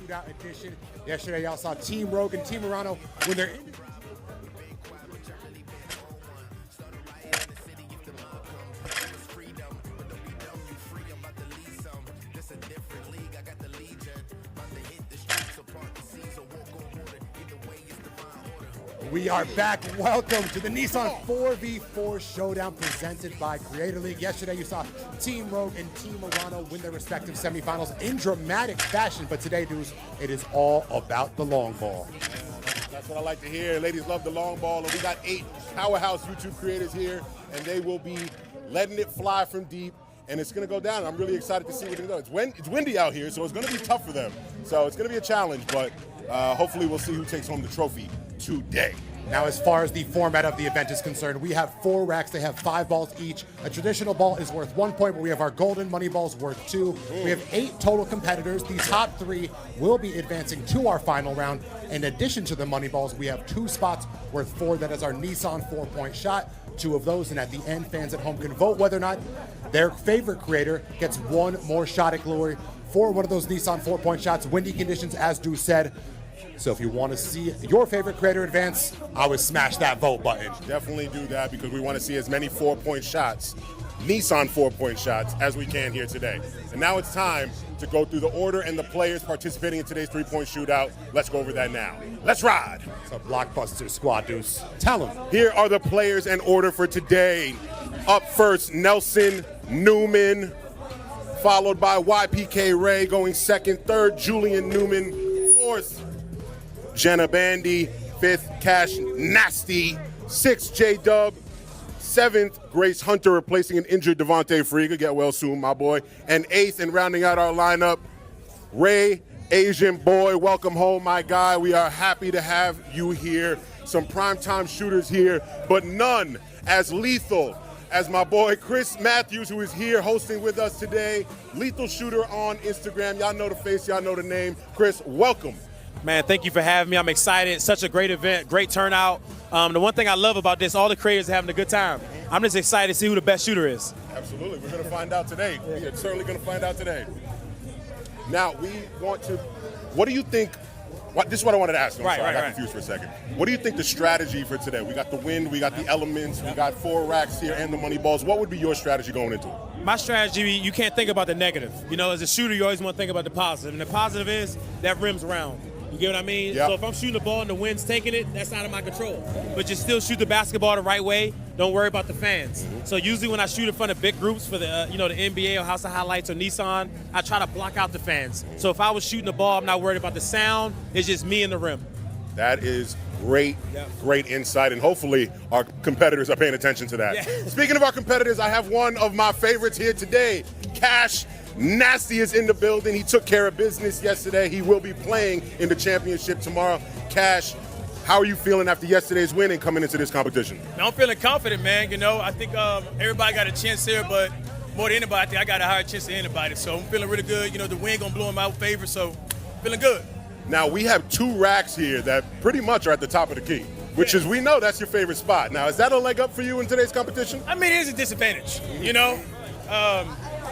Shootout edition. Yesterday, y'all saw Team Rogue and Team Murano when they're in. We are back. Welcome to the Nissan 4v4 Showdown presented by Creator League. Yesterday, you saw Team Rogue and Team Murano win their respective semifinals in dramatic fashion. But today, dudes, it is all about the long ball. That's what I like to hear. Ladies love the long ball. And we got 8 powerhouse YouTube creators here, and they will be letting it fly from deep. And it's going to go down. I'm really excited to see what they do. It's windy out here, so it's going to be tough for them. So it's going to be a challenge, but hopefully we'll see who takes home the trophy today. Now, as far as the format of the event is concerned, we have 4 racks. They have 5 balls each. A traditional ball is worth 1 point, but we have our golden money balls worth 2. We have 8 total competitors. The top 3 will be advancing to our final round. In addition to the money balls, we have 2 spots worth 4. That is our Nissan 4-point shot. 2 of those, and at the end, fans at home can vote whether or not their favorite creator gets 1 more shot at glory for one of those Nissan 4-point shots. Windy conditions, as Drew said. So if you want to see your favorite creator advance, I would smash that vote button. Definitely do that because we want to see as many 4-point shots, Nissan 4-point shots, as we can here today. And now it's time to go through the order and the players participating in today's 3-point shootout. Let's go over that now. Let's ride. It's a blockbuster squad, Deuce. Tell them. Here are the players and order for today. Up first, Nelson Newman, followed by YPK Ray going second. Third, Julian Newman. Fourth, Jenna Bandy. 5th, Cash Nasty. 6th, JDub. 7th, Grace Hunter replacing an injured Devontae Friga. Get well soon, my boy. And 8th, and rounding out our lineup, Ray Asian Boy. Welcome home, my guy. We are happy to have you here. Some primetime shooters here, but none as lethal as my boy Chris Matthews, who is here hosting with us today. Lethal Shooter on Instagram. Y'all know the face, y'all know the name. Chris, welcome. Man, thank you for having me. I'm excited. Such a great event, great turnout. The one thing I love about this, all the creators are having a good time. I'm just excited to see who the best shooter is. Absolutely. We're going to find out today. We're certainly going to find out today. Now, we want to, what do you think, this is what I wanted to ask. I got confused for a second. What do you think the strategy for today? We got the wind, we got the elements, we got 4 racks here and the money balls. What would be your strategy going into it? My strategy, you can't think about the negative. You know, as a shooter, you always want to think about the positive. And the positive is that rim's round. You get what I mean? Yep. So if I'm shooting the ball and the wind's taking it, that's out of my control. But you still shoot the basketball the right way. Don't worry about the fans. So usually when I shoot in front of big groups for the the NBA or House of Highlights or Nissan, I try to block out the fans. So if I was shooting the ball, I'm not worried about the sound. It's just me and the rim. That is great, great insight, and hopefully our competitors are paying attention to that. Yeah. Speaking of our competitors, I have one of my favorites here today. Cash Nasty is in the building. He took care of business yesterday. He will be playing in the championship tomorrow. Cash, how are you feeling after yesterday's win and coming into this competition? I'm feeling confident, man. You know, I think everybody got a chance here, but more than anybody, I think I got a higher chance than anybody. So I'm feeling really good. You know, the wind gonna blow in my favor, so feeling good. Now, we have 2 racks here that pretty much are at the top of the key, which is, we know that's your favorite spot. Now, is that a leg up for you in today's competition? I mean, it is a disadvantage, you know.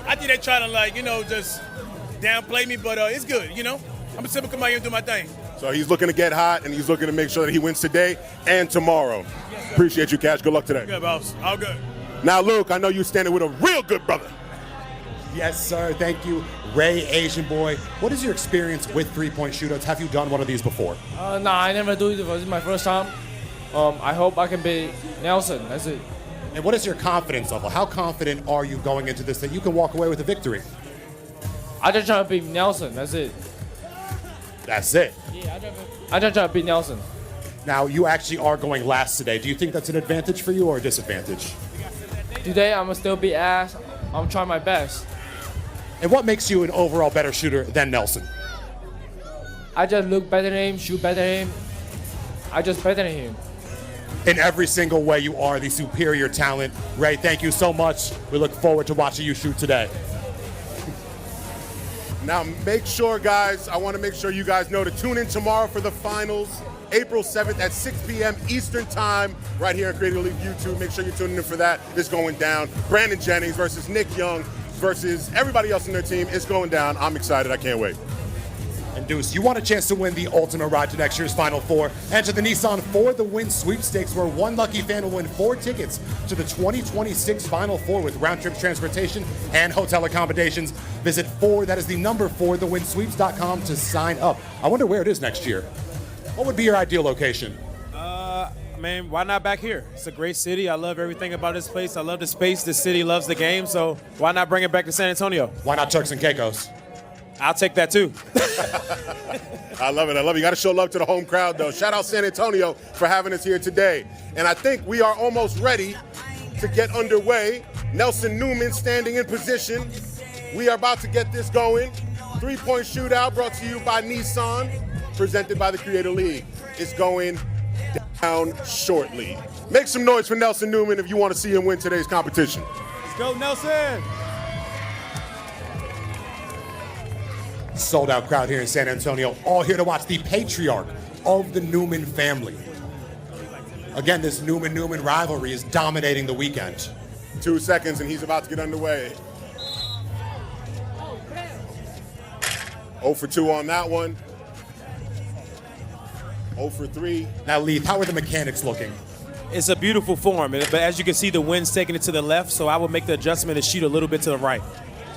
I think they try to, just downplay me, but it's good, you know. I'm a simple come out here and do my thing. So he's looking to get hot, and he's looking to make sure that he wins today and tomorrow. Yes, appreciate you, Cash. Good luck today. Good, boss. All good. Now, Luke, I know you're standing with a real good brother. Yes, sir. Thank you, Ray Asian Boy. What is your experience with 3-point shootouts? Have you done one of these before? No, I never do it before. This is my first time. I hope I can beat Nelson. That's it. And what is your confidence level? How confident are you going into this that you can walk away with a victory? I just try to beat Nelson. That's it. That's it. Yeah, I just try to beat Nelson. Now, you actually are going last today. Do you think that's an advantage for you or a disadvantage? Today, I'm going to still beat ass. I'm trying my best. And what makes you an overall better shooter than Nelson? I just look better than him, shoot better than him. I just better than him. In every single way, you are the superior talent. Ray, thank you so much. We look forward to watching you shoot today. Now, make sure, guys, I want to make sure you guys know to tune in tomorrow for the finals, April 7th at 6 p.m. Eastern Time, right here on Creator League YouTube. Make sure you're tuning in for that. It's going down. Brandon Jennings versus Nick Young versus everybody else in their team. It's going down. I'm excited. I can't wait. And Deuce, you want a chance to win the ultimate ride to next year's Final Four. Enter the Nissan For the Win sweepstakes, where one lucky fan will win 4 tickets to the 2026 Final Four with round-trip transportation and hotel accommodations. Visit that is the number 4thewin-sweeps.com to sign up. I wonder where it is next year. What would be your ideal location? Man, why not back here? It's a great city. I love everything about this place. I love the space. The city loves the game, so why not bring it back to San Antonio? Why not Turks and Caicos? I'll take that too. I love it. You got to show love to the home crowd, though. Shout out San Antonio for having us here today. And I think we are almost ready to get underway. Nelson Newman standing in position. We are about to get this going. 3-point shootout brought to you by Nissan, presented by the Creator League. It's going down shortly. Make some noise for Nelson Newman if you want to see him win today's competition. Let's go, Nelson! Sold out crowd here in San Antonio, all here to watch the patriarch of the Newman family. Again, this Newman rivalry is dominating the weekend. 2 seconds and he's about to get underway. 0 for 2 on that one. 0 for 3. Now, Leith, how are the mechanics looking? It's a beautiful form, but as you can see, the wind's taking it to the left, so I would make the adjustment to shoot a little bit to the right.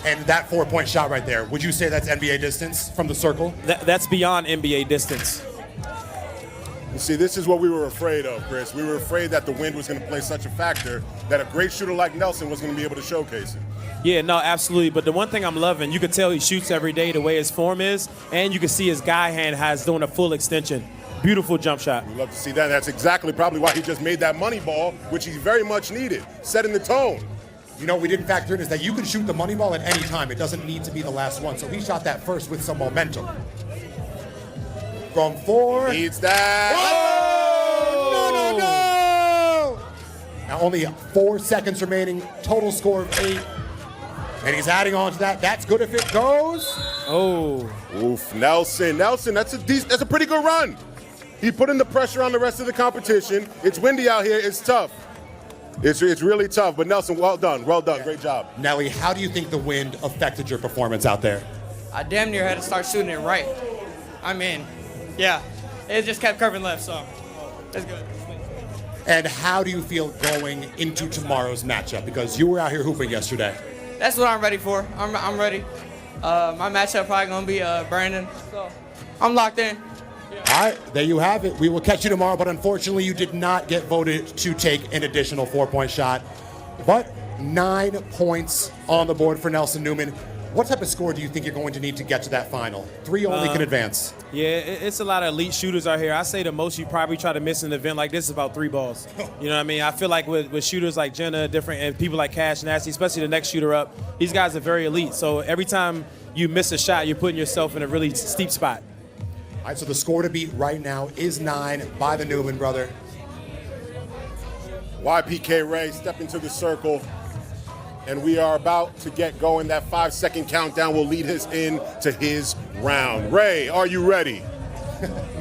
And that 4-point shot right there, would you say that's NBA distance from the circle? That's beyond NBA distance. You see, this is what we were afraid of, Chris. We were afraid that the wind was going to play such a factor that a great shooter like Nelson was going to be able to showcase it. Yeah, no, absolutely. But the one thing I'm loving, you can tell he shoots every day the way his form is, and you can see his guy hand has doing a full extension. Beautiful jump shot. We love to see that. That's exactly probably why he just made that money ball, which he very much needed, setting the tone. You know, we didn't factor in is that you can shoot the money ball at any time. It doesn't need to be the last one. So he shot that first with some momentum. From 4. Needs that. Oh! No! Now only 4 seconds remaining. Total score of 8. And he's adding on to that. That's good if it goes. Oh. Oof, Nelson, that's a pretty good run. He put in the pressure on the rest of the competition. It's windy out here. It's tough. It's really tough. But Nelson, well done. Great job. Nelly, how do you think the wind affected your performance out there? I damn near had to start shooting it right. I mean, yeah, it just kept curving left, so that's good. And how do you feel going into tomorrow's matchup? Because you were out here hooping yesterday. That's what I'm ready for. I'm ready. My matchup probably gonna be Brandon, so I'm locked in. All right, there you have it. We will catch you tomorrow, but unfortunately you did not get voted to take an additional 4-point shot. But 9 points on the board for Nelson Newman. What type of score do you think you're going to need to get to that final? 3 only can advance. Yeah, it's a lot of elite shooters out here. I say the most you probably try to miss in an event like this is about 3 balls. You know what I mean? I feel like with shooters like Jenna, and people like Cash Nasty, especially the next shooter up, these guys are very elite. So every time you miss a shot, you're putting yourself in a really steep spot. All right, so the score to beat right now is 9 by the Newman brother. YPK Ray step into the circle, and we are about to get going. That 5-second countdown will lead us into his round. Ray, are you ready?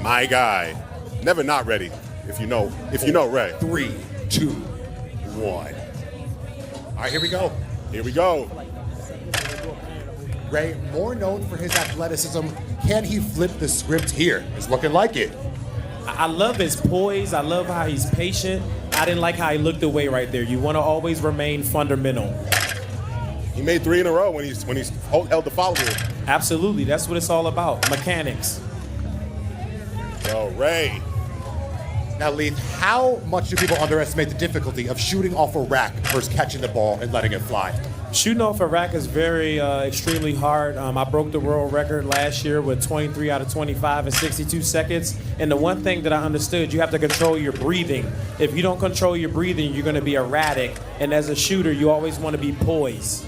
My guy. Never not ready, if you know Ray. 3, 2, 1. All right, here we go. Here we go. Ray, more known for his athleticism, can he flip the script here? It's looking like it. I love his poise. I love how he's patient. I didn't like how he looked away right there. You want to always remain fundamental. He made 3 in a row when he's held the follow-through. Absolutely. That's what it's all about. Mechanics. Yo, Ray. Now, Leith, how much do people underestimate the difficulty of shooting off a rack versus catching the ball and letting it fly? Shooting off a rack is very extremely hard. I broke the world record last year with 23 out of 25 in 62 seconds. And the one thing that I understood, you have to control your breathing. If you don't control your breathing, you're going to be erratic. And as a shooter, you always want to be poised.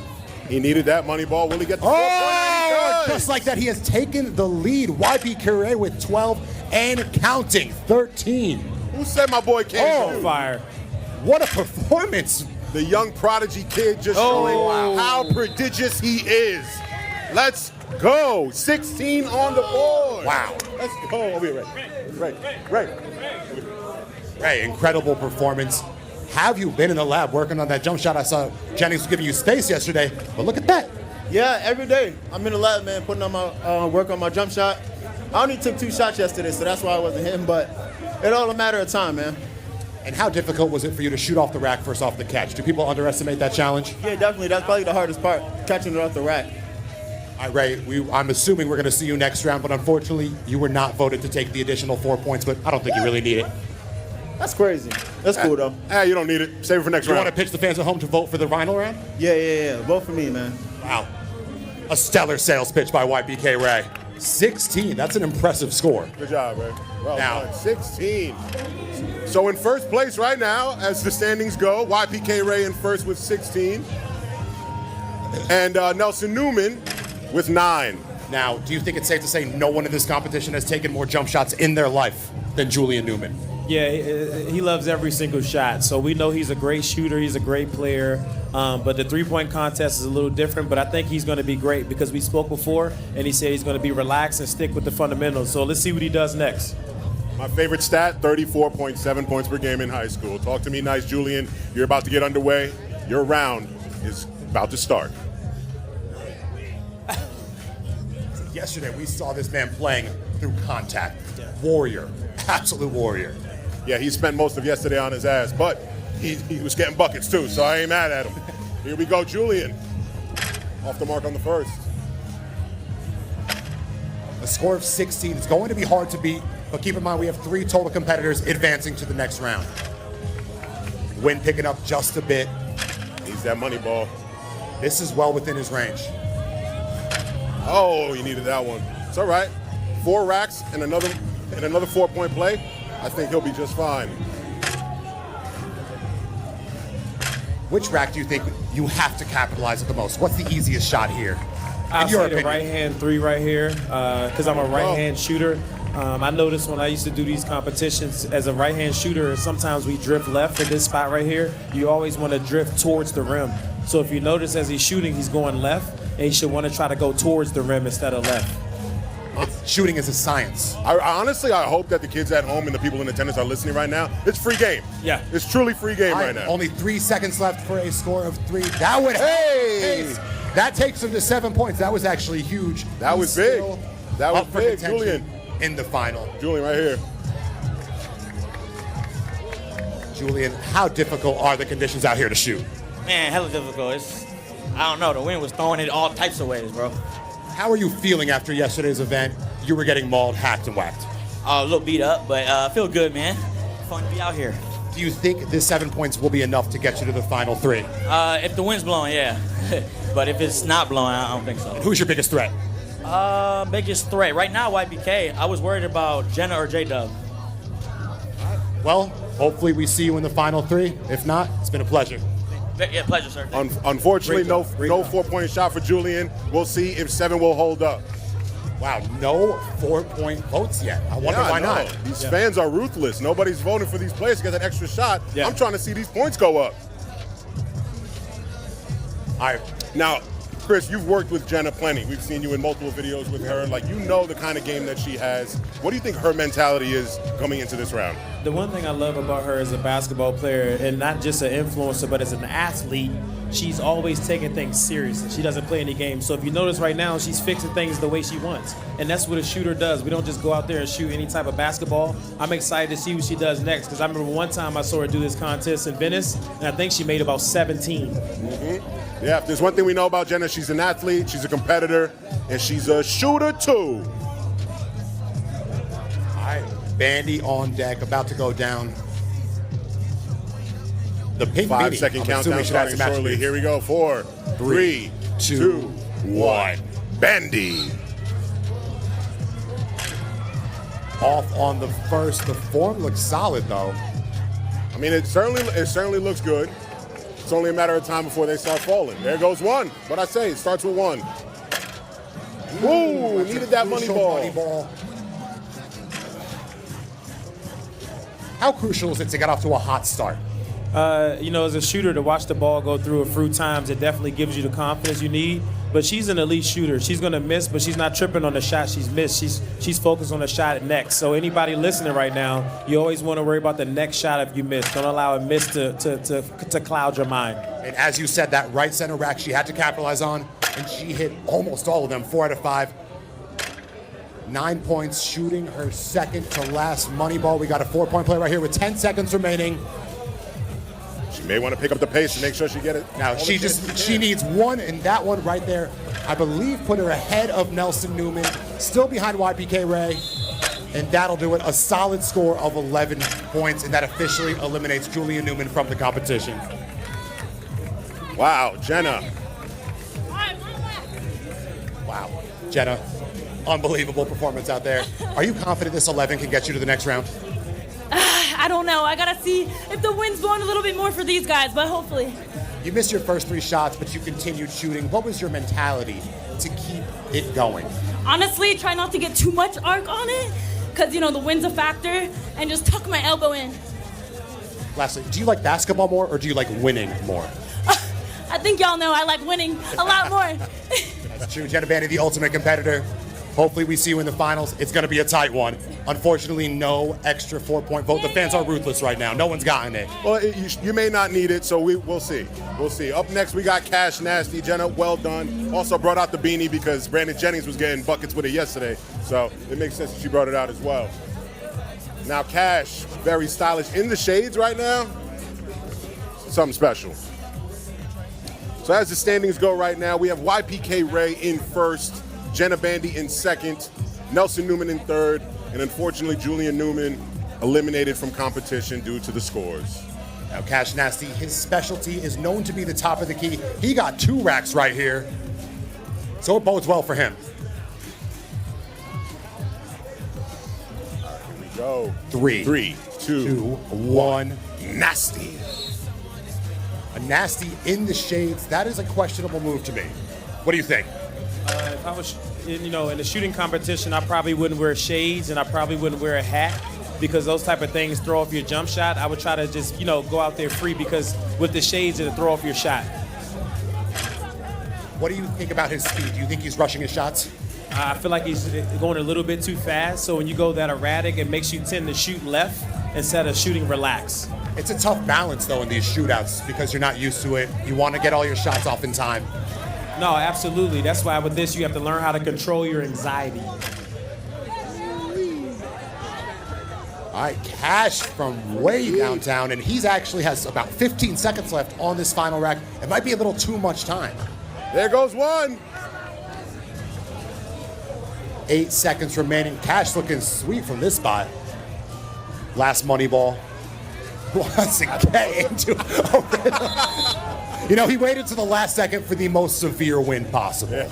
He needed that money ball. Will he get the 4-point? Just like that, he has taken the lead. YPK Ray with 12 and counting, 13. Who said my boy can't shoot? Fire. What a performance. The young prodigy kid just showing how prodigious he is. Let's go. 16 on the board. Wow. Let's go. Over here, Ray. Ray, incredible performance. Have you been in the lab working on that jump shot? I saw Jennings giving you space yesterday, but look at that. Yeah, every day. I'm in the lab, man, putting on my work on my jump shot. I only took 2 shots yesterday, so that's why I wasn't hitting, but it's all a matter of time, man. And how difficult was it for you to shoot off the rack first off the catch? Do people underestimate that challenge? Yeah, definitely. That's probably the hardest part, catching it off the rack. All right, Ray, I'm assuming we're going to see you next round, but unfortunately, you were not voted to take the additional 4 points, but I don't think you really need it. That's crazy. That's cool, though. You don't need it. Save it for next You round. want to pitch the fans at home to vote for the final round? Yeah. Vote for me, man. Wow. A stellar sales pitch by YPK Ray. 16. That's an impressive score. Good job, Ray. Well Now- done. 16. So in first place right now, as the standings go, YPK Ray in first with 16. And Nelson Newman with 9. Now, do you think it's safe to say no one in this competition has taken more jump shots in their life than Julian Newman? Yeah, he loves every single shot. So we know he's a great shooter. He's a great player. But the three-point contest is a little different. But I think he's going to be great because we spoke before, and he said he's going to be relaxed and stick with the fundamentals. So let's see what he does next. My favorite stat, 34.7 points per game in high school. Talk to me nice, Julian. You're about to get underway. Your round is about to start. Yesterday, we saw this man playing through contact. Warrior. Absolute warrior. Yeah, he spent most of yesterday on his ass, but he was getting buckets too, so I ain't mad at him. Here we go, Julian. Off the mark on the first. A score of 16. It's going to be hard to beat, but keep in mind we have 3 total competitors advancing to the next round. Win picking up just a bit. Needs that money ball. This is well within his range. Oh, he needed that one. It's all right. 4 racks and another 4-point play. I think he'll be just fine. Which rack do you think you have to capitalize at the most? What's the easiest shot here? I'll In your say the opinion? right-hand 3 right here because I'm a right-hand shooter. I noticed when I used to do these competitions as a right-hand shooter, sometimes we drift left at this spot right here. You always want to drift towards the rim. So if you notice as he's shooting, he's going left, and you should want to try to go towards the rim instead of left. Shooting is a science. I honestly hope that the kids at home and the people in attendance are listening right now. It's free game. Yeah. It's truly free game right now. Only 3 seconds left for a score of 3. That would that takes him to 7 points. That was actually huge. That was He's big. still That was up for big, contention Julian. in the final. Julian right here. Julian, how difficult are the conditions out here to shoot? Man, hella difficult. I don't know. The wind was throwing it all types of ways, bro. How are you feeling after yesterday's event? You were getting mauled, hacked, and whacked. A little beat up, but I feel good, man. Fun to be out here. Do you think this 7 points will be enough to get you to the final 3? If the wind's blowing, yeah. But if it's not blowing, I don't think so. Who's your biggest threat? Biggest threat right now, YPK. I was worried about Jenna or JDub. Well, hopefully we see you in the final 3. If not, it's been a pleasure. Yeah, pleasure, sir. Unfortunately, no Great job. 4-point shot for Julian. We'll see if 7 will hold up. Wow, no 4-point votes yet. I wonder why know. not. These fans are ruthless. Nobody's voting for these players to get that extra shot. Yeah. I'm trying to see these points go up. All right. Now, Chris, you've worked with Jenna plenty. We've seen you in multiple videos with her. Like, you know the kind of game that she has. What do you think her mentality is coming into this round? The one thing I love about her as a basketball player, and not just an influencer, but as an athlete, she's always taking things seriously. She doesn't play any games. So if you notice right now, she's fixing things the way she wants. And that's what a shooter does. We don't just go out there and shoot any type of basketball. I'm excited to see what she does next because I remember one time I saw her do this contest in Venice, and I think she made about 17. Yeah, if there's one thing we know about Jenna, she's an athlete, she's a competitor, and she's a shooter too. All right. Bandy on deck, about to go down. The pink 5-second I'm countdown assuming should have starting some shortly. attributes. Here we go. 4, 3, 2, 1. Bandy. Off on the first. The form looks solid, though. I mean, it certainly looks good. It's only a matter of time before they start falling. There goes 1. But I say it starts with 1. Ooh, needed that money ball. How crucial is it to get off to a hot start? As a shooter, to watch the ball go through a few times, it definitely gives you the confidence you need. But she's an elite shooter. She's going to miss, but she's not tripping on the shot she's missed. She's focused on the shot next. So anybody listening right now, you always want to worry about the next shot if you miss. Don't allow a miss to cloud your mind. And as you said, that right center rack she had to capitalize on. and she hit almost all of them, 4 out of 5. 9 points, shooting her second to last money ball. We got a 4-point play right here with 10 seconds remaining. She may want to pick up the pace and make sure she get it. Now she needs one, and that one right there, I believe, put her ahead of Nelson Newman, still behind YPK Ray, and that'll do it. A solid score of 11 points, and that officially eliminates Julian Newman from the competition. Wow, Jenna. Wow, Jenna, unbelievable performance out there. Are you confident this 11 can get you to the next round? I don't know. I gotta see if the wind's blowing a little bit more for these guys, but hopefully. You missed your first 3 shots, but you continued shooting. What was your mentality to keep it going? Honestly, try not to get too much arc on it, because, you know, the wind's a factor, and just tuck my elbow in. Lastly, do you like basketball more, or do you like winning more? I think y'all know I like winning a lot more. That's true. Jenna Bandy, the ultimate competitor. Hopefully we see you in the finals. It's going to be a tight one. Unfortunately, no extra 4-point vote. The fans are ruthless right now. No one's gotten it. Well, you may not need it, so we'll see. We'll see. Up next, we got Cash Nasty. Jenna, well done. Also brought out the beanie because Brandon Jennings was getting buckets with it yesterday, so it makes sense that she brought it out as well. Now, Cash, very stylish. In the shades right now, something special. So as the standings go right now, we have YPK Ray in first, Jenna Bandy in second, Nelson Newman in third, and unfortunately Julian Newman eliminated from competition due to the scores. Now Cash Nasty, his specialty is known to be the top of the key. He got 2 racks right here, so it bodes well for him. Here we go. 3, 2, 1. Nasty. A Nasty in the shades. That is a questionable move to me. What do you think? If I was, in the shooting competition, I probably wouldn't wear shades and I probably wouldn't wear a hat because those type of things throw off your jump shot. I would try to just, go out there free because with the shades, it'll throw off your shot. What do you think about his speed? Do you think he's rushing his shots? I feel like he's going a little bit too fast. So when you go that erratic, it makes you tend to shoot left instead of shooting relaxed. It's a tough balance, though, in these shootouts because you're not used to it. You want to get all your shots off in time. No, absolutely. That's why with this, you have to learn how to control your anxiety. All right, Cash from way downtown, and he's actually has about 15 seconds left on this final rack. It might be a little too much time. There goes one. 8 seconds remaining. Cash looking sweet from this spot. Last money ball. Wants to get into he waited to the last second for the most severe win possible. Yeah.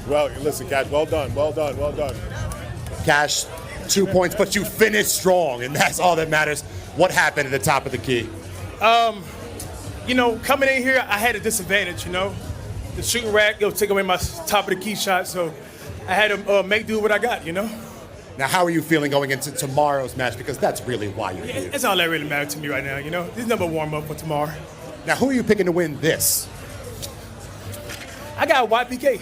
Well, listen, Cash, well done. Cash, 2 points, but you finished strong, and that's all that matters. What happened at the top of the key? Coming in here, I had a disadvantage, The shooting rack, took away my top of the key shot, so I had to make do with what I got, Now, how are you feeling going into tomorrow's match? Because that's really why you're here. That's all that really matters to me right now, This is number warm-up for tomorrow. Now, who are you picking to win this? I got YPK.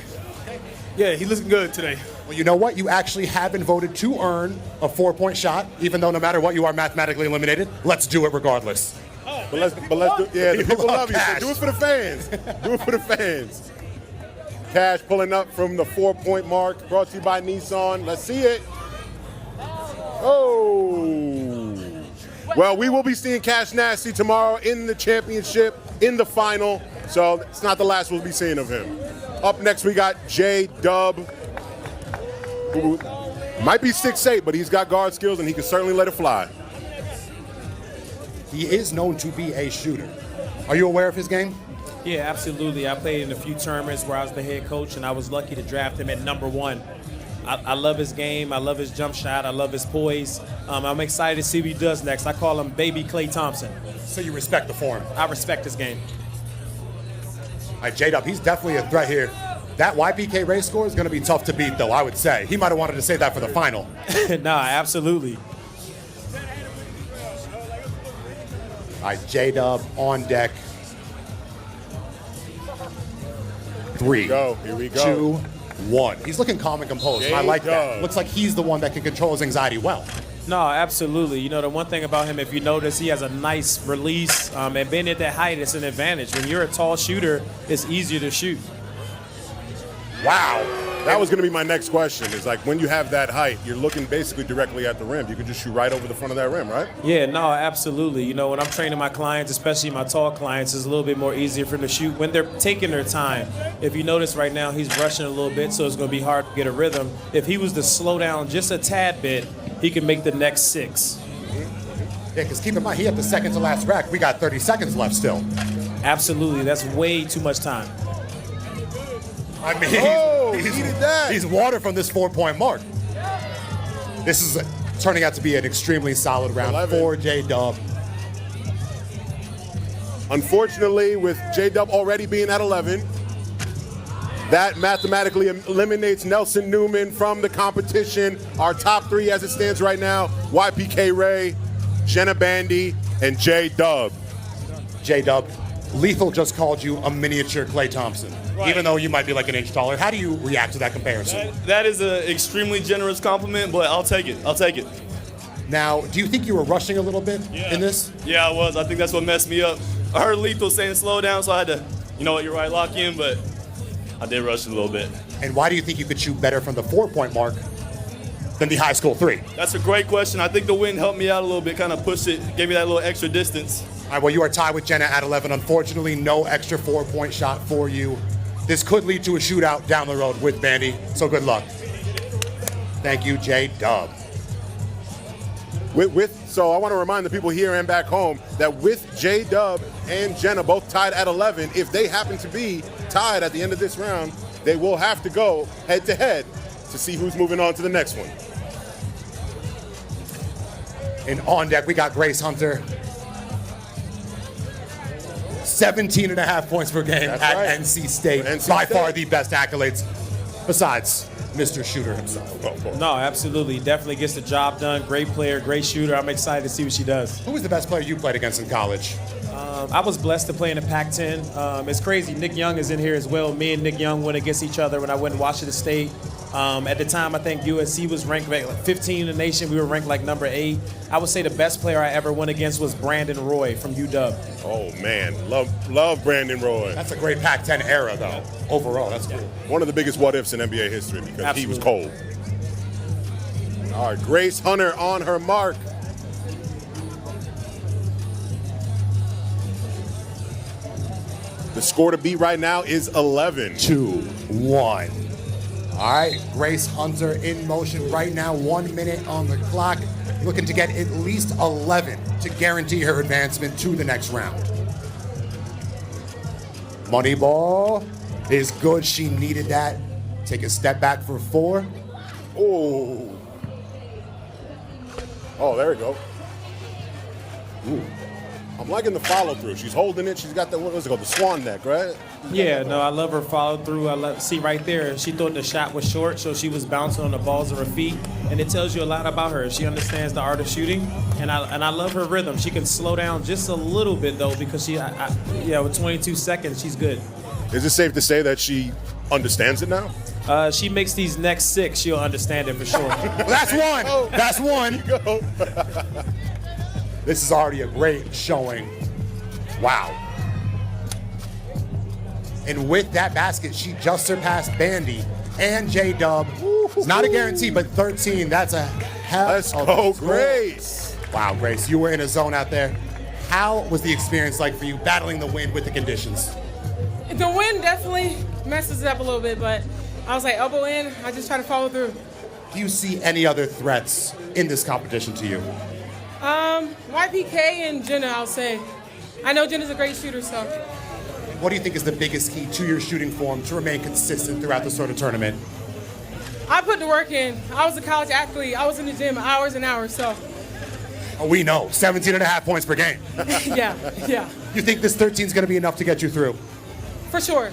Yeah, he looking good today. Well, you know what? You actually have been voted to earn a 4-point shot, even though no matter what, you are mathematically eliminated. Let's do it regardless. But let's do. Yeah, the people love you. So do it for the fans. Do it for the fans. Cash pulling up from the 4-point mark. Brought to you by Nissan. Let's see it. Oh. Well, we will be seeing Cash Nasty tomorrow in the championship, in the final. So it's not the last we'll be seeing of him. Up next, we got JDub, who might be 6'8", but he's got guard skills and he can certainly let it fly. He is known to be a shooter. Are you aware of his game? Yeah, absolutely. I played in a few tournaments where I was the head coach, and I was lucky to draft him at number 1. I love his game. I love his jump shot. I love his poise. I'm excited to see what he does next. I call him Baby Klay Thompson. So you respect the form? I respect his game. All right, JDub, he's definitely a threat here. That YPK Ray score is going to be tough to beat, though, I would say. He might have wanted to save that for the final. Nah, absolutely. All right, JDub on deck. 3, Here we go. 2, 1. He's looking calm and composed. And I like that. Looks like he's the one that can control his anxiety well. No, absolutely. The one thing about him, if you notice, he has a nice release. And being at that height, it's an advantage. When you're a tall shooter, it's easier to shoot. Wow. That was going to be my next question. Is like when you have that height, you're looking basically directly at the rim. You can just shoot right over the front of that rim, right? Yeah, no, absolutely. You know, when I'm training my clients, especially my tall clients, it's a little bit more easier for them to shoot when they're taking their time. If you notice right now, he's rushing a little bit, so it's going to be hard to get a rhythm. If he was to slow down just a tad bit, he can make the next 6. Yeah, because keep in mind, he had the second to last rack. We got 30 seconds left still. Absolutely. That's way too much time. I mean, he needed that. He's water from this 4-point mark. This is turning out to be an extremely solid round 11. for JDub. Unfortunately, with JDub already being at 11, that mathematically eliminates Nelson Newman from the competition. Our top 3 as it stands right now, YPK Ray, Jenna Bandy, and JDub. JDub, Lethal just called you a miniature Klay Thompson, Right. even though you might be like an inch taller. How do you react to that comparison? That is an extremely generous compliment, but I'll take it. I'll take it. Now, do you think you were rushing a little bit in this? Yeah, I was. I think that's what messed me up. I heard Lethal saying slow down, so I had to, you know what, you're right, lock in, but I did rush a little bit. And why do you think you could shoot better from the 4-point mark than the high school 3? That's a great question. I think the wind helped me out a little bit, kind of pushed it, gave me that little extra distance. All right, well, you are tied with Jenna at 11. Unfortunately, no extra 4-point shot for you. This could lead to a shootout down the road with Bandy, so good luck. Thank you, JDub. So I want to remind the people here and back home that with JDub and Jenna both tied at 11, if they happen to be tied at the end of this round, they will have to go head-to-head to see who's moving on to the next one. And on deck, we got Grace Hunter. 17.5 points per game That's at right. NC State. NC By State. far the best accolades, besides Mr. Shooter himself. No, absolutely. Definitely gets the job done. Great player, great shooter. I'm excited to see what she does. Who was the best player you played against in college? I was blessed to play in the Pac-10. It's crazy. Nick Young is in here as well. Me and Nick Young went against each other when I went to Washington State. At the time, I think USC was ranked like 15 in the nation. We were ranked like number 8. I would say the best player I ever went against was Brandon Roy from UW. Oh, man. Love Brandon Roy. That's a great Pac-10 era, though. Overall, that's cool. One of the biggest what-ifs in NBA history because Absolutely. he was cold. All right, Grace Hunter on her mark. The score to beat right now is 11. 2-1. All right, Grace Hunter in motion right now. 1 minute on the clock. Looking to get at least 11 to guarantee her advancement to the next round. Moneyball is good. She needed that. Take a step back for 4. Oh. Oh, there we go. Ooh. I'm liking the follow through. She's holding it. She's got the, what was it called? The swan neck, right? Yeah, no, I love her follow through. See right there, she thought the shot was short, so she was bouncing on the balls of her feet, and it tells you a lot about her. She understands the art of shooting, and I love her rhythm. She can slow down just a little bit though, because with 22 seconds, she's good. Is it safe to say that she understands it now? She makes these next 6, she'll understand it for sure. Well, that's one. That's one. This is already a great showing. Wow. And with that basket, she just surpassed Bandy and JDub. It's not a guarantee, but 13, that's a hell Let's of go, a score. Grace. Wow, Grace, you were in a zone out there. How was the experience like for you battling the wind with the conditions? The wind definitely messes it up a little bit, but I was like elbow in. I just try to follow through. Do you see any other threats in this competition to you? YPK and Jenna, I'll say. I know Jenna's a great shooter, so. What do you think is the biggest key to your shooting form to remain consistent throughout this sort of tournament? I put the work in. I was a college athlete. I was in the gym hours and hours, so. Oh, we know, 17.5 points per game. Yeah. You think this 13 is going to be enough to get you through? For sure.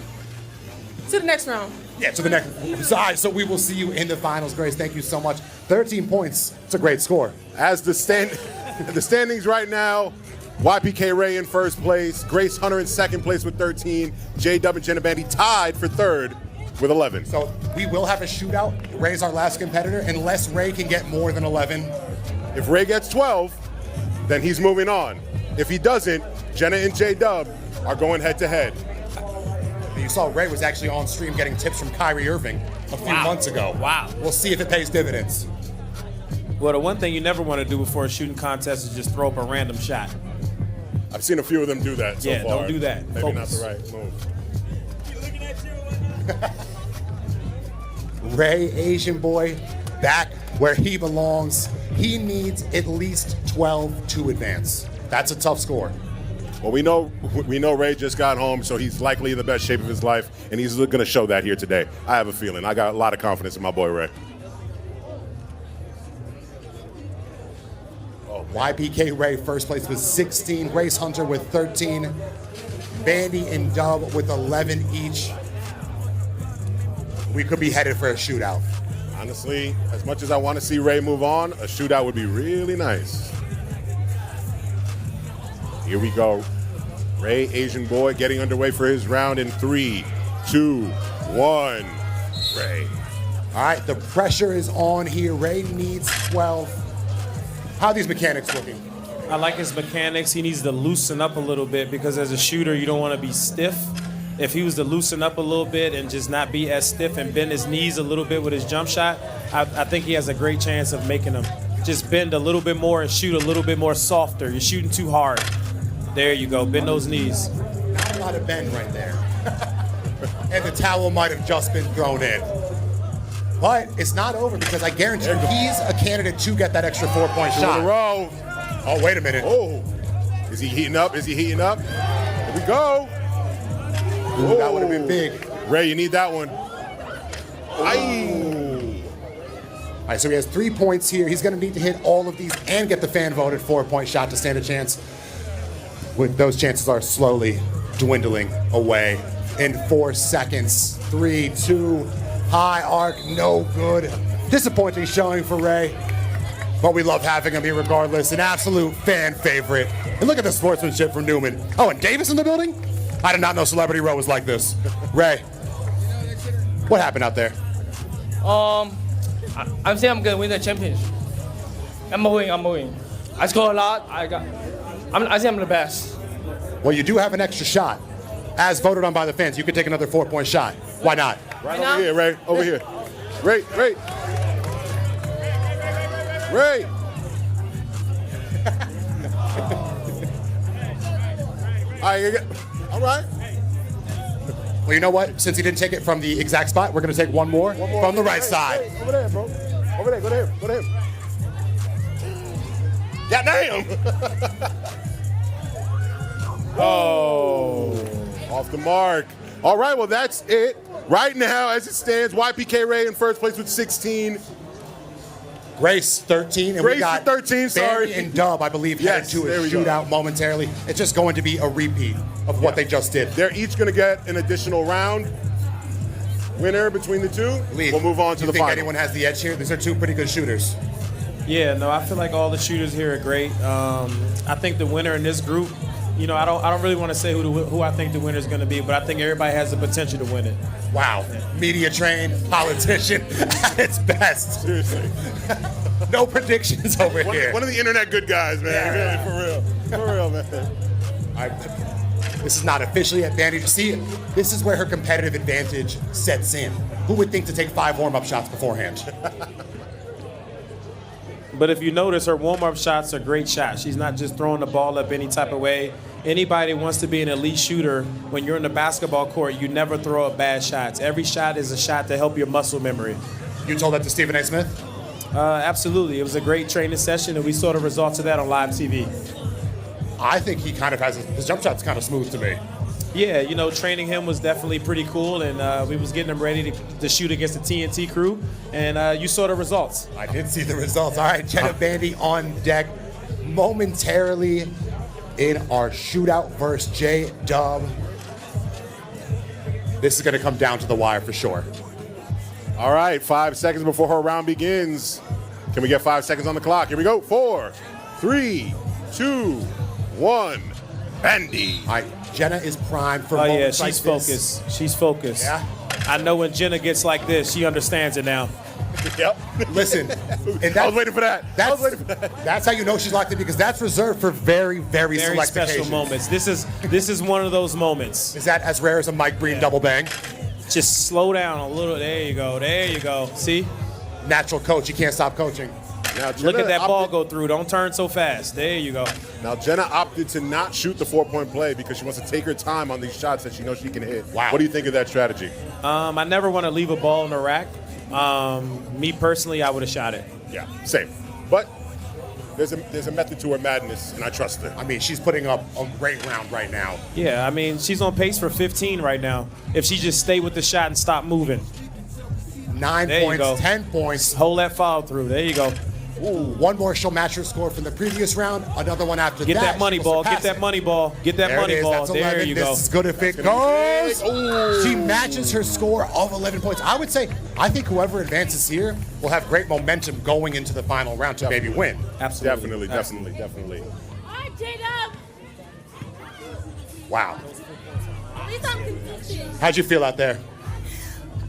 To the next round. Yeah, to the next. So we will see you in the finals, Grace. Thank you so much. 13 points. It's a great score. As the standings right now, YPK Ray in first place, Grace Hunter in second place with 13, JDub and Jenna Bandy tied for third with 11. So we will have a shootout. Ray's our last competitor, unless Ray can get more than 11. If Ray gets 12, then he's moving on. If he doesn't, Jenna and JDub are going head to head. You saw Ray was actually on stream getting tips from Kyrie Irving a few months ago. Wow. We'll see if it pays dividends. Well, the one thing you never want to do before a shooting contest is just throw up a random shot. I've seen a few of them do that so far. Don't do that. Maybe Focus. not the right move. Ray, Asian boy, back where he belongs. He needs at least 12 to advance. That's a tough score. Well, we know Ray just got home, so he's likely in the best shape of his life, and he's going to show that here today. I have a feeling. I got a lot of confidence in my boy Ray. YPK Ray first place with 16, Grace Hunter with 13, Bandy and Dub with 11 each. We could be headed for a shootout. Honestly, as much as I want to see Ray move on, a shootout would be really nice. Here we go. Ray, Asian boy, getting underway for his round in 3, 2, 1. Ray. All right, the pressure is on here. Ray needs 12. How are these mechanics looking? I like his mechanics. He needs to loosen up a little bit because as a shooter, you don't want to be stiff. If he was to loosen up a little bit and just not be as stiff and bend his knees a little bit with his jump shot, I think he has a great chance of making them just bend a little bit more and shoot a little bit more softer. You're shooting too hard. There you go. Bend those knees. Not a lot of bend right there. And the towel might have just been thrown in. But it's not over because I guarantee you he's a candidate to get that extra 4-point shot. In a row. Oh, wait a minute. Oh, is he heating up? Is he heating up? Here we go. Ooh, that would have been big. Ray, you need that one. All right, so he has 3 points here. He's going to need to hit all of these and get the fan-voted 4-point shot to stand a chance. Those chances are slowly dwindling away. In 4 seconds, 3, 2, high arc, no good. Disappointing showing for Ray, but we love having him here regardless. An absolute fan favorite. And look at the sportsmanship from Newman. Oh, and Davis in the building? I did not know Celebrity Row was like this. Ray, what happened out there? I'm saying I'm gonna win the championship. I'm moving. I score a lot. I think I'm the best. Well, you do have an extra shot. As voted on by the fans, you could take another 4-point shot. Why not? Right over here, Ray. Over here. Ray. Ray. All right. Well, you know what? Since he didn't take it from the exact spot, we're going to take one more from the right side. Over there, bro. Over there. Go to him. Goddamn. Oh. Off the mark. All right, well, that's it. Right now, as it stands, YPK Ray in first place with 16. Grace, 13. And Grace we got 13, sorry. Bandy and Dub, I believe, headed to a shootout momentarily. It's just going to be a repeat of what they just did. They're each going to get an additional round. Winner between the two. We'll move on to the final. Do you think anyone has the edge here? These are two pretty good shooters. Yeah, no, I feel like all the shooters here are great. I think the winner in this group, you know, I don't really want to say who I think the winner is going to be, but I think everybody has the potential to win it. Wow. Media trained politician at its best. Seriously. No predictions over here. One of the internet good guys, man. Yeah. For real, man. This is not officially at Bandy. See, this is where her competitive advantage sets in. Who would think to take 5 warm-up shots beforehand? But if you notice, her warm-up shots are great shots. She's not just throwing the ball up any type of way. Anybody who wants to be an elite shooter, when you're in the basketball court, you never throw up bad shots. Every shot is a shot to help your muscle memory. You told that to Stephen A. Smith? Absolutely. It was a great training session, and we saw the results of that on live TV. I think he kind of has his jump shot's kind of smooth to me. Yeah, you know, training him was definitely pretty cool, and we was getting him ready to shoot against the TNT crew, and you saw the results. I did see the results. All right, Jenna Bandy on deck momentarily in our shootout versus JDub. This is going to come down to the wire for sure. All right, 5 seconds before her round begins. Can we get 5 seconds on the clock? Here we go. 4, 3, 2, 1. Bandy. All right, Jenna is primed for yeah, moments like she's focused. She's focused. Yeah? I know when Jenna gets like this, she understands it now. Yep. Listen, and I was waiting for that. That's how you know she's locked in, because that's reserved for very, very, Very select special occasions. moments. This is one of those moments. Is that as rare as a Mike Breen double bang? Just slow down a little. There you go. There you go. See? Natural coach. You can't stop coaching. Now, Look at that Jenna ball opted- go through. Don't turn so fast. There you go. Now, Jenna opted to not shoot the 4-point play because she wants to take her time on these shots that she knows she can hit. Wow. What do you think of that strategy? I never want to leave a ball in the rack. Me personally, I would have shot it. Yeah, same. But there's a method to her madness, and I trust her. I mean, she's putting up a great round right now. Yeah, I mean, she's on pace for 15 right now. If she just stay with the shot and stop moving. 9 There you points, go. 10 points. Hold that follow through. There you go. Ooh, one more, she'll match her score from the previous round. Another one after Get that. that money she will ball. surpass Get that it. money ball. Get that There money it is. ball. That's There 11. you This go. is good if it goes. She matches her score of 11 points. I would say, I think whoever advances here will have great momentum going into the final round to maybe win. Absolutely. Definitely. All right, JDub. Wow. At least I'm consistent. How'd you feel out there?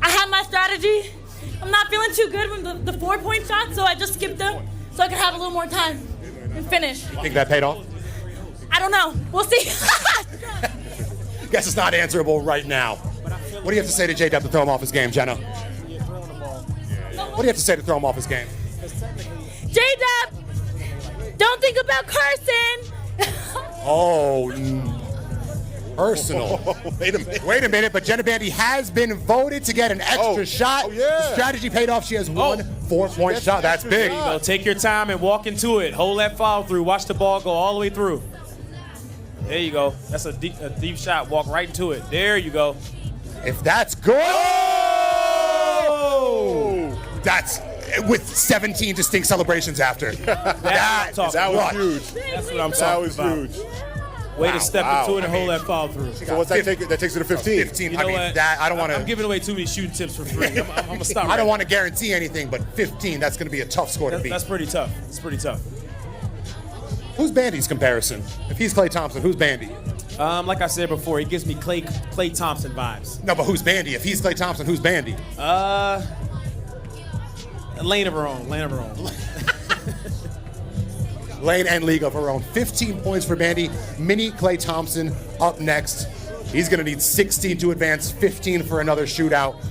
I had my strategy. I'm not feeling too good with the 4-point shot, so I just skipped them so I could have a little more time and finish. Think that paid off? I don't know. We'll see. Guess it's not answerable right now. What do you have to say to JDub to throw him off his game, Jenna? What do you have to say to throw him off his game? JDub, don't think about Carson. Oh, personal. Wait a minute, but Jenna Bandy has been voted to get an extra shot. The strategy paid off. She has one 4-point shot. That's big. So take your time and walk into it. Hold that follow through. Watch the ball go all the way through. There you go. That's a deep shot. Walk right into it. There you go. If that's good. Oh! That's with 17 distinct celebrations after. that was huge. That's what I'm talking about. That was huge. Way to step into it and hold that follow through. So what's that take? That takes it to 15. 15. You I know mean, what? that I don't want to. I'm giving away too many shooting tips for free. I'm going to stop. I don't want to guarantee anything, but 15. That's going to be a tough score to beat. That's pretty tough. It's pretty tough. Who's Bandy's comparison? If he's Klay Thompson, who's Bandy? Like I said before, he gives me Klay Thompson vibes. No, but who's Bandy? If he's Klay Thompson, who's Bandy? Lane of her own. Lane of her own. Lane and league of her own. 15 points for Bandy. Mini Klay Thompson up next. He's going to need 16 to advance, 15 for another shootout.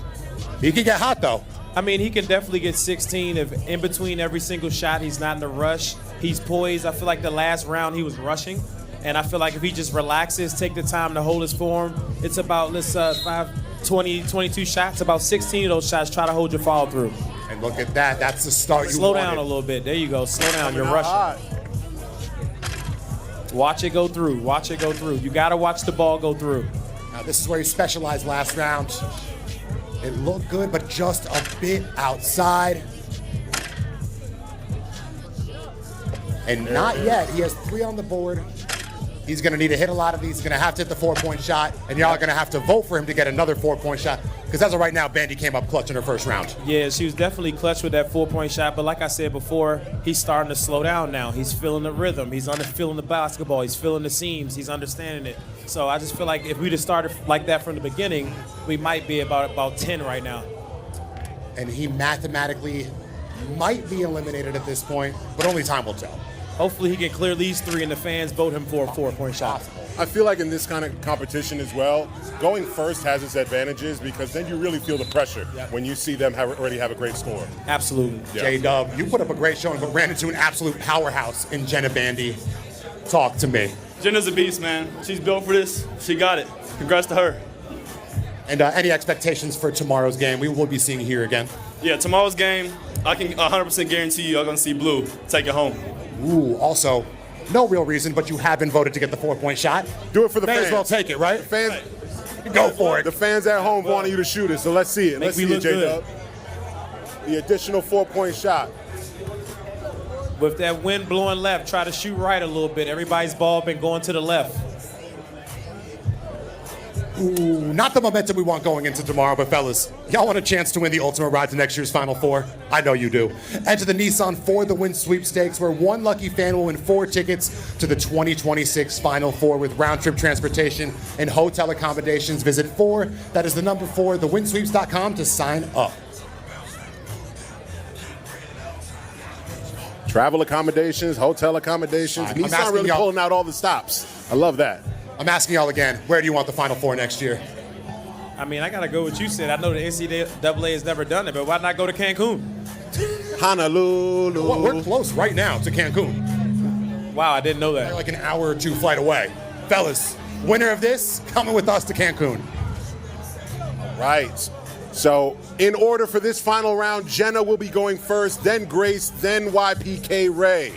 He can get hot, though. I mean, he can definitely get 16 if in between every single shot he's not in a rush. He's poised. I feel like the last round he was rushing. And I feel like if he just relaxes, take the time to hold his form, it's about, 22 shots, about 16 of those shots, try to hold your follow through. And look at that. That's the start you Slow wanted. down a little bit. There you go. Slow down. You're rushing. Watch it go through. Watch it go through. You got to watch the ball go through. Now, this is where he specialized last round. It looked good, but just a bit outside. And not yet. He has 3 on the board. He's going to need to hit a lot of these. He's going to have to hit the 4-point shot, and y'all are going to have to vote for him to get another 4-point shot. Because as of right now, Bandy came up clutch in her first round. Yeah, she was definitely clutch with that 4-point shot. But like I said before, he's starting to slow down now. He's feeling the rhythm. He's feeling the basketball. He's feeling the seams. He's understanding it. So I just feel like if we'd have started like that from the beginning, we might be about 10 right now. And he mathematically might be eliminated at this point, but only time will tell. Hopefully he can clear these 3 and the fans vote him for a 4-point shot. I feel like in this kind of competition as well, going first has its advantages because then you really feel the pressure when you see them already have a great score. Absolutely. JDub, you put up a great showing, but ran into an absolute powerhouse in Jenna Bandy. Talk to me. Jenna's a beast, man. She's built for this. She got it. Congrats to her. And any expectations for tomorrow's game? We will be seeing here again. Yeah, tomorrow's game, I can 100% guarantee you are going to see blue. Take it home. Ooh, also, no real reason, but you have been voted to get the 4-point shot. Do it for the May fans. as well take it, right? The fans, go for it. The fans at home wanting you to shoot it, so let's see it. Let's see it, JDub. The additional 4-point shot. With that wind blowing left, try to shoot right a little bit. Everybody's ball been going to the left. Ooh, not the momentum we want going into tomorrow, but fellas, y'all want a chance to win the ultimate ride to next year's Final Four? I know you do. Enter the Nissan For the Win sweepstakes, where one lucky fan will win 4 tickets to the 2026 Final Four with round-trip transportation and hotel accommodations. Visit 4, that is the number 4, thewinsweeps.com to sign up. Travel accommodations, hotel accommodations. I'm Nissan asking really y'all- pulling out all the stops. I love that. I'm asking y'all again, where do you want the Final Four next year? I mean, I gotta go with what you said. I know the NCAA has never done it, but why not go to Cancun? Honolulu. Well, we're close right now to Cancun. Wow, I didn't know that. We're like an hour or two flight away. Fellas, winner of this, coming with us to Cancun. Right. So, in order for this final round, Jenna will be going first, then Grace, then YPK Ray.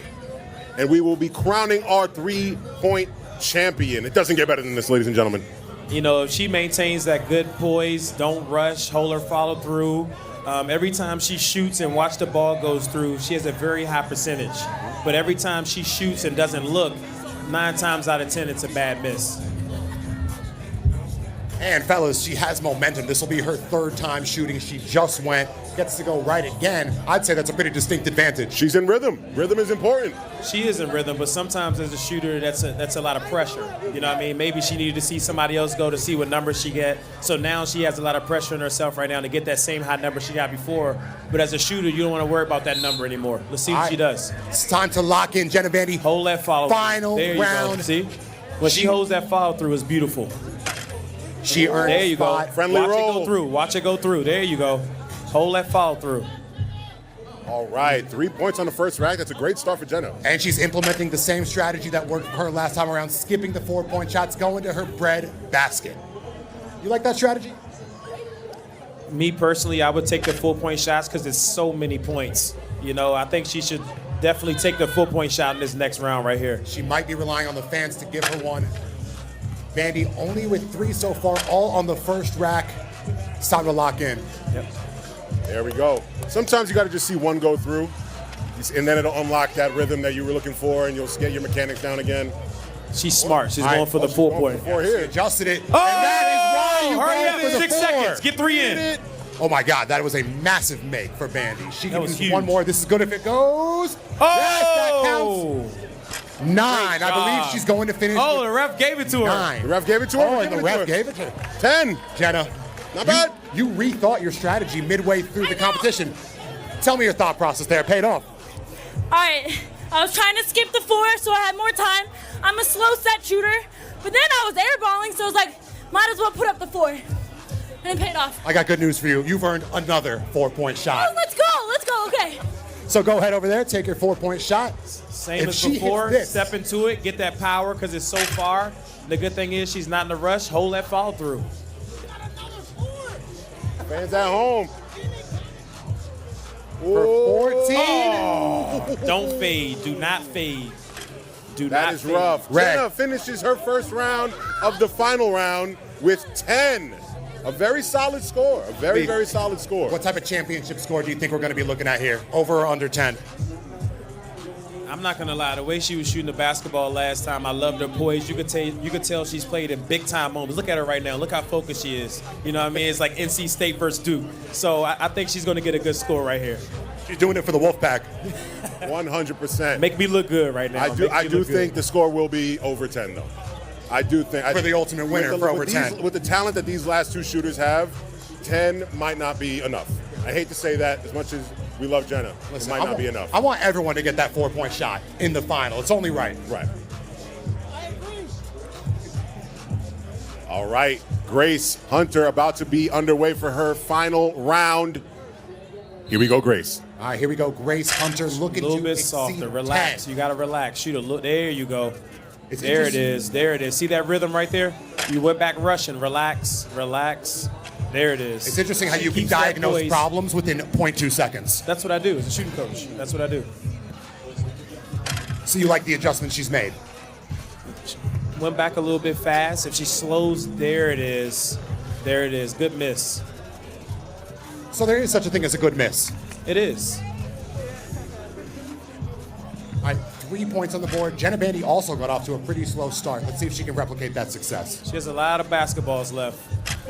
And we will be crowning our 3-point champion. It doesn't get better than this, ladies and gentlemen. You know, if she maintains that good poise, don't rush, hold her follow through. Every time she shoots and watch the ball goes through, she has a very high percentage. But every time she shoots and doesn't look, 9 times out of 10, it's a bad miss. And fellas, she has momentum. This will be her 3rd time shooting. She just went, gets to go right again. I'd say that's a pretty distinct advantage. She's in rhythm. Rhythm is important. She is in rhythm, but sometimes as a shooter, that's a lot of pressure. You know what I mean? Maybe she needed to see somebody else go to see what numbers she get. So now she has a lot of pressure on herself right now to get that same high number she got before. But as a shooter, you don't want to worry about that number anymore. Let's see what she does. It's time to lock in Jenna Bandy. Hold that follow. Final there you round. Go. See? When she holds that follow through, it's beautiful. She earned There you go. Friendly Watch roll. it go through. Watch it go through. There you go. Hold that follow through. All right, 3 points on the first rack. That's a great start for Jenna. And she's implementing the same strategy that worked for her last time around, skipping the 4-point shots, going to her bread basket. You like that strategy? Me personally, I would take the 4-point shots because it's so many points. You know, I think she should definitely take the 4-point shot in this next round right here. She might be relying on the fans to give her one. Bandy only with 3 so far, all on the first rack. It's time to lock in. Yep. There we go. Sometimes you got to just see one go through, and then it'll unlock that rhythm that you were looking for, and you'll get your mechanics down again. She's smart. She's All going right. for the 4-point. Four She here. adjusted it. Oh! And that is why you Hurry go up for in the 6 4. seconds. Get 3 in. Oh my God, that was a massive make for Bandy. She can was use huge. one more. This is good if it goes. Oh! Yes, that counts. 9. I believe she's going to finish. Oh, with the ref gave it to her. 9. The ref gave it to her. Oh, We're and the giving it to ref her. gave it to her. 10. Jenna, Not bad. You rethought your strategy midway through the competition. Tell me your thought process there. Paid off. All right, I was trying to skip the 4 so I had more time. I'm a slow set shooter, but then I was airballing, so I was like, might as well put up the 4. And it paid off. I got good news for you. You've earned another 4-point shot. Oh, let's go, okay. So go ahead over there, take your 4-point shot. Same If as she hits before. this- Step into it. Get that power because it's so far. The good thing is she's not in a rush. Hold that follow through. Fans at home. For 14. Oh, don't fade. Do not fade. Do That not is fade. rough. Red. Jenna finishes her first round of the final round with 10. A very solid score. A very, very solid score. What type of championship score do you think we're going to be looking at here? Over or under 10? I'm not gonna lie. The way she was shooting the basketball last time, I loved her poise. You could tell she's played in big time moments. Look at her right now. Look how focused she is. You know what I mean? It's like NC State versus Duke. So I think she's gonna get a good score right here. She's doing it for the Wolfpack. 100%. Make me look good right now. I do think the score will be over 10, though. I do think. For the ultimate winner, for over 10. With the talent that these last 2 shooters have, 10 might not be enough. I hate to say that as much as we love Jenna. Listen, it might not be enough. I want everyone to get that 4-point shot in the final. It's only right. Right. All right. Grace Hunter about to be underway for her final round. Here we go, Grace. All right, here we go. Grace Hunter looking A little to bit exceed softer. Relax. 10. You gotta relax. Shoot a look. There you go. It's There it interesting. is. There it is. See that rhythm right there? You went back rushing. Relax. Relax. There it is. It's interesting how She you can keeps that diagnose poise. problems within 0.2 seconds. That's what I do as a shooting coach. That's what I do. So you like the adjustment she's made? Went back a little bit fast. If she slows, there it is. There it is. Good miss. So there is such a thing as a good miss. It is. All right, 3 points on the board. Jenna Bandy also got off to a pretty slow start. Let's see if she can replicate that success. She has a lot of basketballs left.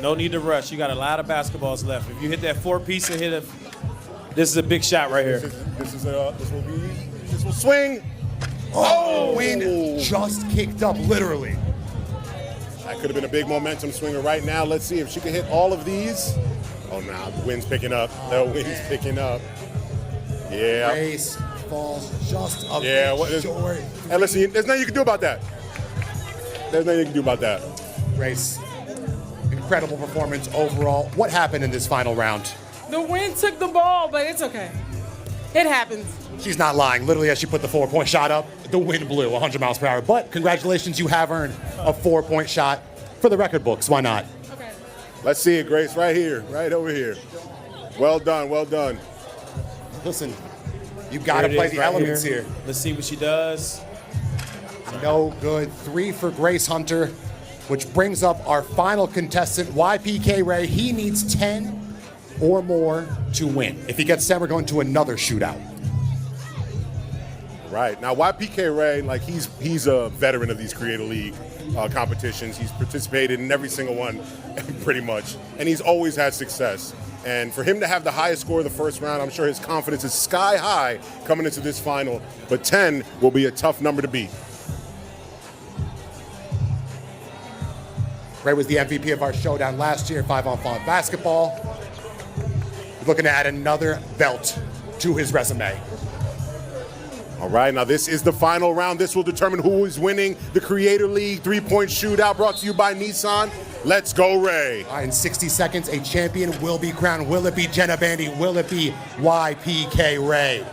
No need to rush. You got a lot of basketballs left. If you hit that 4-piece and hit it, this is a big shot right here. This will swing. Oh, wind just kicked up, literally. That could have been a big momentum swinger right now. Let's see if she can hit all of these. Oh, nah, the wind's picking up. The wind's picking up. Yeah. Grace falls just a Yeah, bit short. And listen, there's nothing you can do about that. There's nothing you can do about that. Grace, incredible performance overall. What happened in this final round? The wind took the ball, but it's okay. It happens. She's not lying. Literally, as she put the 4-point shot up, the wind blew 100 miles per hour. But congratulations, you have earned a 4-point shot for the record books. Why not? Okay. Let's see it, Grace, right here, right over here. Well done, well done. Listen, you got to There it play is the right elements here. Let's see what she does. No good. 3 for Grace Hunter, which brings up our final contestant, YPK Ray. He needs 10 or more to win. If he gets 10, we're going to another shootout. Right. Now, YPK Ray, like he's a veteran of these Creator League competitions. He's participated in every single one, pretty much, and he's always had success. And for him to have the highest score of the first round, I'm sure his confidence is sky high coming into this final. But 10 will be a tough number to beat. Ray was the MVP of our showdown last year, 5-on-5 basketball. Looking to add another belt to his resume. All right, now this is the final round. This will determine who is winning the Creator League 3-point shootout, brought to you by Nissan. Let's go, Ray. All right, in 60 seconds, a champion will be crowned. Will it be Jenna Bandy? Will it be YPK Ray?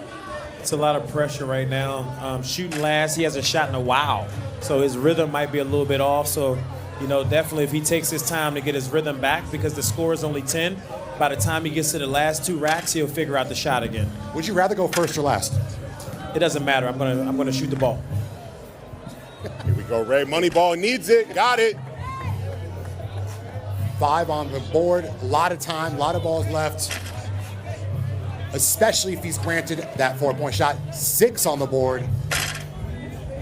It's a lot of pressure right now. Shooting last, he hasn't shot in a while, so his rhythm might be a little bit off. So, you know, definitely if he takes his time to get his rhythm back, because the score is only 10, by the time he gets to the last 2 racks, he'll figure out the shot again. Would you rather go first or last? It doesn't matter. I'm gonna shoot the ball. Here we go, Ray. Moneyball needs it. Got it. 5 on the board. A lot of time, a lot of balls left. Especially if he's granted that 4-point shot. 6 on the board.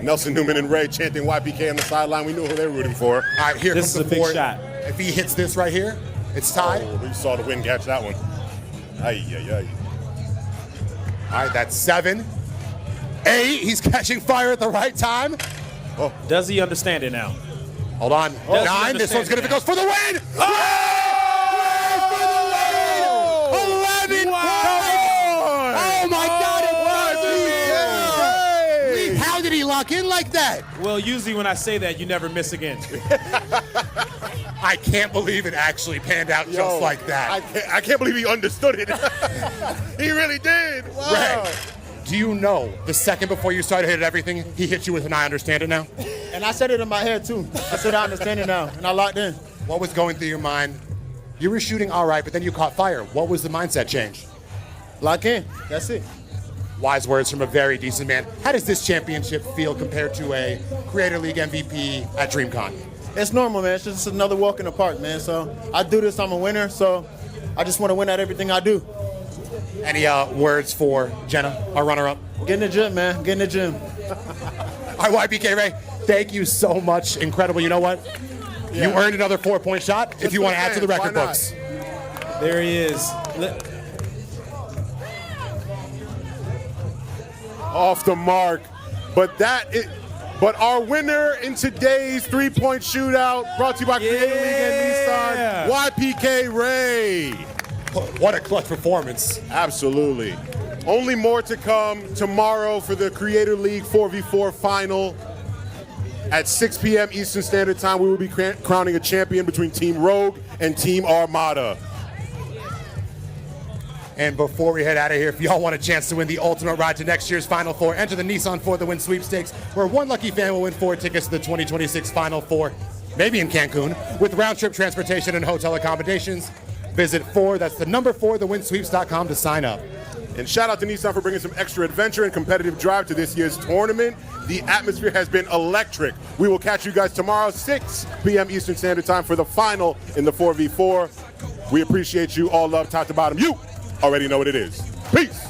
Nelson Newman and Ray chanting YPK on the sideline. We knew who they were rooting for. All right, here This comes is the a big 4. shot. If he hits this right here, it's tied. Oh, we saw the wind catch that one. Ay, ay, ay. All right, that's 7. 8. He's catching fire at the right time. Oh. Does he understand it now? Hold on. Does he 9. This one's understand good if it goes for the win. Oh! 11 points. Oh my God! It was. How did he lock in like that? Well, usually when I say that, you never miss again. I can't believe it actually panned out just like that. I can't believe he understood it. He really did. Wow. Ray, do you know the second before you started hitting everything, he hit you with an I understand it now? And I said it in my head too. I said I understand it now, and I locked in. What was going through your mind? You were shooting all right, but then you caught fire. What was the mindset change? Lock in. That's it. Wise words from a very decent man. How does this championship feel compared to a Creator League MVP at DreamCon? It's normal, man. It's just another walk in the park, man. So I do this. I'm a winner. So I just want to win at everything I do. Any words for Jenna, our runner-up? Get in the gym, man. Get in the gym. All right, YPK Ray, thank you so much. Incredible. You know what? Yeah. You earned another 4-point shot if you want to add to the record Why not? books. There he is. Off the mark. But our winner in today's 3-point shootout, brought to you by Creator League and Nissan, YPK Ray. What a clutch performance. Absolutely. Only more to come tomorrow for the Creator League 4v4 final. At 6 p.m. Eastern Standard Time, we will be crowning a champion between Team Rogue and Team Armada. And before we head out of here, if y'all want a chance to win the ultimate ride to next year's Final Four, enter the Nissan For the Win sweepstakes, where one lucky fan will win 4 tickets to the 2026 Final Four, maybe in Cancun, with round-trip transportation and hotel accommodations. Visit 4, that's the number 4, thewinsweeps.com to sign up. And shout out to Nissan for bringing some extra adventure and competitive drive to this year's tournament. The atmosphere has been electric. We will catch you guys tomorrow, 6 p.m. Eastern Standard Time for the final in the 4v4. We appreciate you. All love, top to bottom. You already know what it is. Peace.